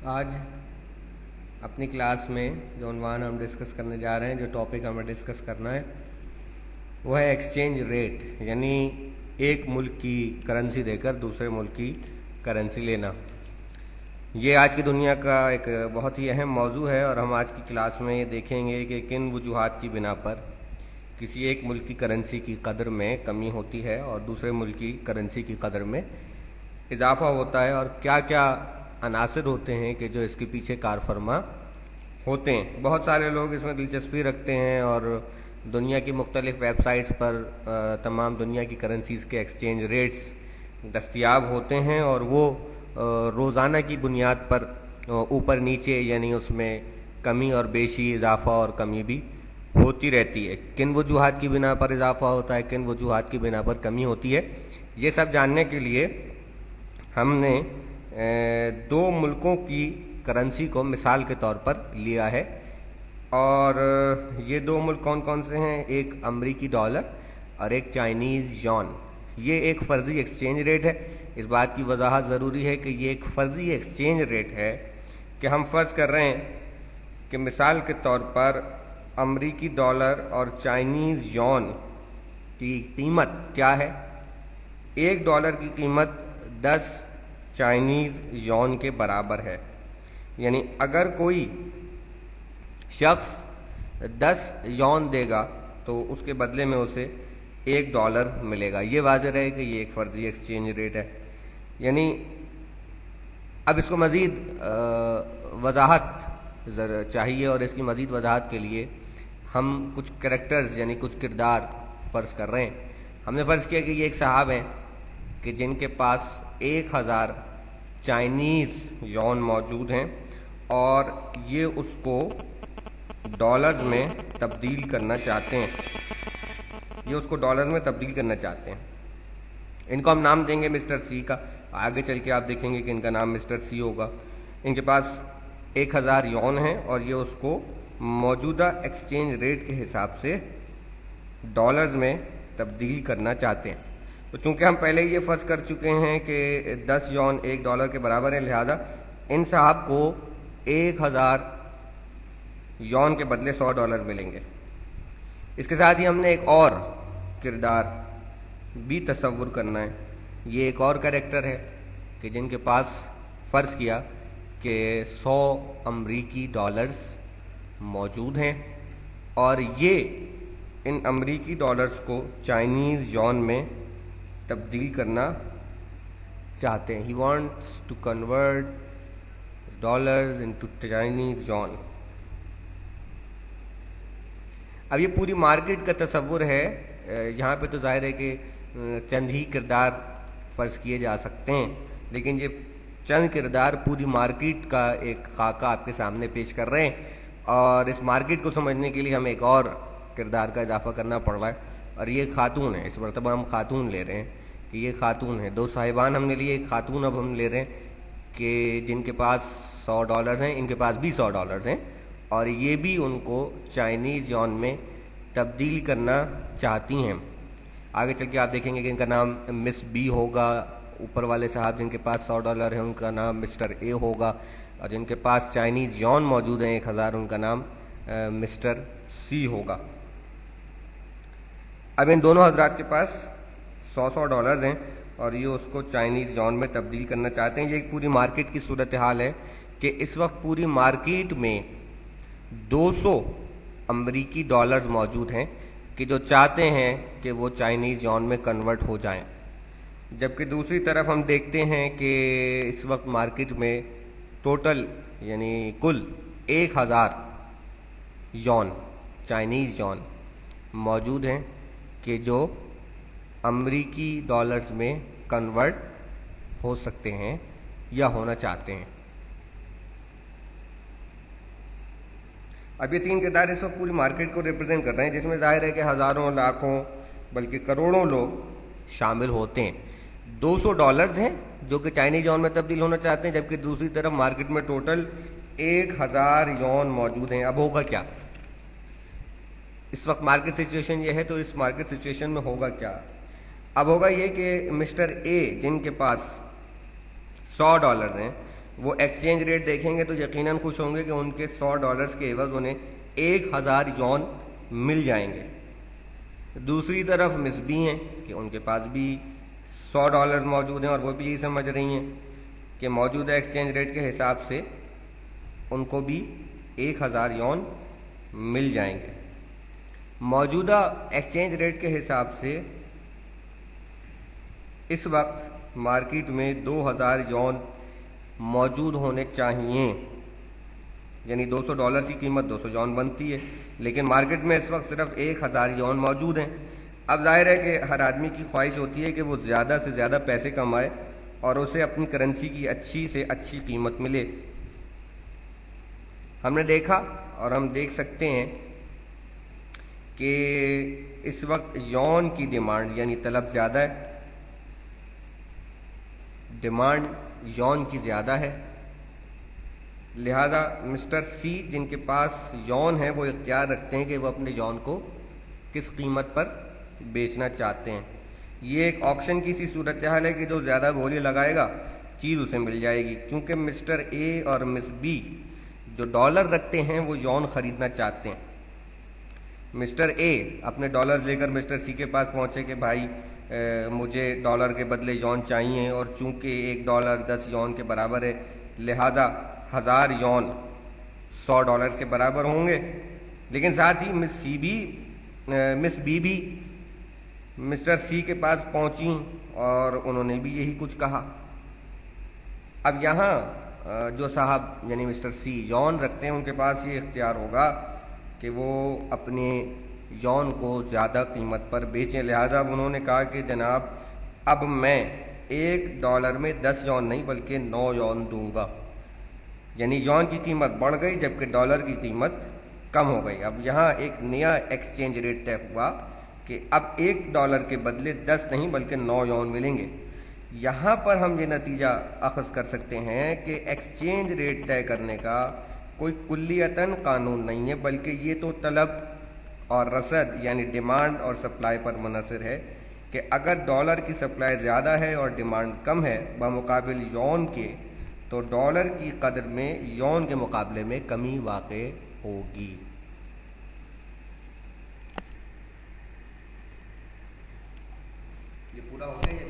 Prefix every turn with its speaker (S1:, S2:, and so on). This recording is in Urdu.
S1: آج اپنی کلاس میں جو عنوان ہم ڈسکس کرنے جا رہے ہیں، جو ٹاپک ہمیں ڈسکس کرنا ہے وہ ہے ایکسچینج ریٹ، یعنی ایک ملک کی کرنسی دے کر دوسرے ملک کی کرنسی لینا۔ یہ آج کی دنیا کا ایک بہت ہی اہم موضوع ہے، اور ہم آج کی کلاس میں یہ دیکھیں گے کہ کن وجوہات کی بنا پر کسی ایک ملک کی کرنسی کی قدر میں کمی ہوتی ہے اور دوسرے ملک کی کرنسی کی قدر میں اضافہ ہوتا ہے، اور کیا کیا عناصر ہوتے ہیں کہ جو اس کے پیچھے کار فرما ہوتے ہیں۔ بہت سارے لوگ اس میں دلچسپی رکھتے ہیں اور دنیا کی مختلف ویب سائٹس پر تمام دنیا کی کرنسیز کے ایکسچینج ریٹس دستیاب ہوتے ہیں، اور وہ روزانہ کی بنیاد پر اوپر نیچے، یعنی اس میں کمی اور بیشی، اضافہ اور کمی بھی ہوتی رہتی ہے۔ کن وجوہات کی بنا پر اضافہ ہوتا ہے، کن وجوہات کی بنا پر کمی ہوتی ہے، یہ سب جاننے کے لیے ہم نے دو ملکوں کی کرنسی کو مثال کے طور پر لیا ہے، اور یہ دو ملک کون کون سے ہیں؟ ایک امریکی ڈالر اور ایک چائنیز یون۔ یہ ایک فرضی ایکسچینج ریٹ ہے۔ اس بات کی وضاحت ضروری ہے کہ یہ ایک فرضی ایکسچینج ریٹ ہے کہ ہم فرض کر رہے ہیں کہ مثال کے طور پر امریکی ڈالر اور چائنیز یون کی قیمت کیا ہے؟ ایک ڈالر کی قیمت 10 چائنیز یون کے برابر ہے، یعنی اگر کوئی شخص 10 یون دے گا تو اس کے بدلے میں اسے $1 ملے گا۔ یہ واضح رہے کہ یہ ایک فرضی ایکسچینج ریٹ ہے۔ یعنی اب اس کو مزید وضاحت چاہیے، اور اس کی مزید وضاحت کے لیے ہم کچھ کریکٹرز یعنی کچھ کردار فرض کر رہے ہیں۔ ہم نے فرض کیا کہ یہ ایک صاحب ہیں کہ جن کے پاس 1000 چائنیز یون موجود ہیں، اور یہ اس کو ڈالرز میں تبدیل کرنا چاہتے ہیں۔ ان کو ہم نام دیں گے مسٹر سی کا۔ آگے چل کے آپ دیکھیں گے کہ ان کا نام مسٹر سی ہوگا۔ ان کے پاس 1000 یون ہیں، اور یہ اس کو موجودہ ایکسچینج ریٹ کے حساب سے ڈالرز میں تبدیل کرنا چاہتے ہیں۔ تو چونکہ ہم پہلے یہ فرض کر چکے ہیں کہ 10 یون $1 کے برابر ہے، لہذا ان صاحب کو 1000 یون کے بدلے $100 ملیں گے۔ اس کے ساتھ ہی ہم نے ایک اور کردار بھی تصور کرنا ہے۔ یہ ایک اور کریکٹر ہے کہ جن کے پاس فرض کیا کہ 100 امریکی ڈالرز موجود ہیں، اور یہ ان امریکی ڈالرز کو چائنیز یون میں تبدیل کرنا چاہتے ہیں۔ He wants to convert dollars into Chinese yuan۔ اب یہ پوری مارکیٹ کا تصور ہے۔ یہاں پہ تو ظاہر ہے کہ چند ہی کردار فرض کیے جا سکتے ہیں، لیکن یہ چند کردار پوری مارکیٹ کا ایک خاکہ آپ کے سامنے پیش کر رہے ہیں، اور اس مارکیٹ کو سمجھنے کے لیے ہمیں ایک اور کردار کا اضافہ کرنا پڑ رہا ہے، اور یہ خاتون ہے۔ اس مرتبہ ہم خاتون لے رہے ہیں کہ یہ خاتون ہے۔ دو صاحبان ہم نے لیے، ایک خاتون اب ہم لے رہے ہیں کہ جن کے پاس $100 ہیں، ان کے پاس بھی $100 ہیں، اور یہ بھی ان کو چائنیز یون میں تبدیل کرنا چاہتی ہیں۔ آگے چل کے آپ دیکھیں گے کہ ان کا نام مس بی ہوگا۔ اوپر والے صاحب جن کے پاس $100 ہیں ان کا نام مسٹر اے ہوگا، اور جن کے پاس چائنیز یون موجود ہیں 1000، ان کا نام مسٹر سی ہوگا۔ اب ان دونوں حضرات کے پاس $100 ہیں، اور یہ اس کو چائنیز یون میں تبدیل کرنا چاہتے ہیں۔ یہ ایک پوری مارکیٹ کی صورتحال ہے کہ اس وقت پوری مارکیٹ میں 200 امریکی ڈالرز موجود ہیں کہ جو چاہتے ہیں کہ وہ چائنیز یون میں کنورٹ ہو جائیں، جبکہ دوسری طرف ہم دیکھتے ہیں کہ اس وقت مارکیٹ میں ٹوٹل یعنی کل 1000 یون چائنیز یون موجود ہیں کہ جو امریکی ڈالرز میں کنورٹ ہو سکتے ہیں یا ہونا چاہتے ہیں۔ اب یہ تین کردار اس وقت پوری مارکیٹ کو ریپرزینٹ کر رہے ہیں، جس میں ظاہر ہے کہ ہزاروں، لاکھوں، بلکہ کروڑوں لوگ شامل ہوتے ہیں۔ $200 ہیں جو کہ چائنیز یون میں تبدیل ہونا چاہتے ہیں، جبکہ دوسری طرف مارکیٹ میں ٹوٹل 1000 یون موجود ہیں۔ اب ہوگا کیا؟ اس وقت مارکیٹ سچویشن یہ ہے، تو اس مارکیٹ سچویشن میں ہوگا کیا؟ اب ہوگا یہ کہ مسٹر اے جن کے پاس $100 ہیں، وہ ایکسچینج ریٹ دیکھیں گے تو یقیناً خوش ہوں گے کہ ان کے $100 کے عوض انہیں 1000 یون مل جائیں گے۔ دوسری طرف مس بی ہیں کہ ان کے پاس بھی $100 موجود ہیں اور وہ بھی یہی سمجھ رہی ہیں کہ موجودہ ایکسچینج ریٹ کے حساب سے ان کو بھی 1000 یون مل جائیں گے۔ موجودہ ایکسچینج ریٹ کے حساب سے اس وقت مارکیٹ میں 2000 یون موجود ہونے چاہیے، یعنی $200 کی قیمت 200 یون بنتی ہے، لیکن مارکیٹ میں اس وقت صرف 1000 یون موجود ہیں۔ اب ظاہر ہے کہ ہر آدمی کی خواہش ہوتی ہے کہ وہ زیادہ سے زیادہ پیسے کمائے اور اسے اپنی کرنسی کی اچھی سے اچھی قیمت ملے۔ ہم نے دیکھا اور ہم دیکھ سکتے ہیں کہ اس وقت یون کی ڈیمانڈ یعنی طلب زیادہ ہے، ڈیمانڈ یون کی زیادہ ہے، لہذا مسٹر سی جن کے پاس یون ہے وہ اختیار رکھتے ہیں کہ وہ اپنے یون کو کس قیمت پر بیچنا چاہتے ہیں۔ یہ ایک آکشن کی سی صورتحال ہے کہ جو زیادہ بولی لگائے گا چیز اسے مل جائے گی، کیونکہ مسٹر اے اور مس بی جو ڈالر رکھتے ہیں وہ یون خریدنا چاہتے ہیں۔ مسٹر اے اپنے ڈالرز لے کر مسٹر سی کے پاس پہنچے کہ بھائی مجھے ڈالر کے بدلے یون چاہیے، اور چونکہ $1 10 یون کے برابر ہے لہذا 1000 یون $100 کے برابر ہوں گے۔ لیکن ساتھ ہی مس بی بھی مسٹر سی کے پاس پہنچیں اور انہوں نے بھی یہی کچھ کہا۔ اب یہاں جو صاحب یعنی مسٹر سی یون رکھتے ہیں ان کے پاس یہ اختیار ہوگا کہ وہ اپنے یون کو زیادہ قیمت پر بیچیں، لہٰذا انہوں نے کہا کہ جناب اب میں $1 میں 10 یون نہیں بلکہ 9 یون دوں گا، یعنی یون کی قیمت بڑھ گئی جبکہ ڈالر کی قیمت کم ہو گئی۔ اب یہاں ایک نیا ایکسچینج ریٹ طے ہوا کہ اب $1 کے بدلے 10 نہیں بلکہ 9 یون ملیں گے۔ یہاں پر ہم یہ نتیجہ اخذ کر سکتے ہیں کہ ایکسچینج ریٹ طے کرنے کا کوئی کلیتاً قانون نہیں ہے، بلکہ یہ تو طلب اور رسد یعنی ڈیمانڈ اور سپلائی پر منحصر ہے کہ اگر ڈالر کی سپلائی زیادہ ہے اور ڈیمانڈ کم ہے بمقابل یون کے، تو ڈالر کی قدر میں یون کے مقابلے میں کمی واقع ہوگی۔ یہ پورا ہو گیا۔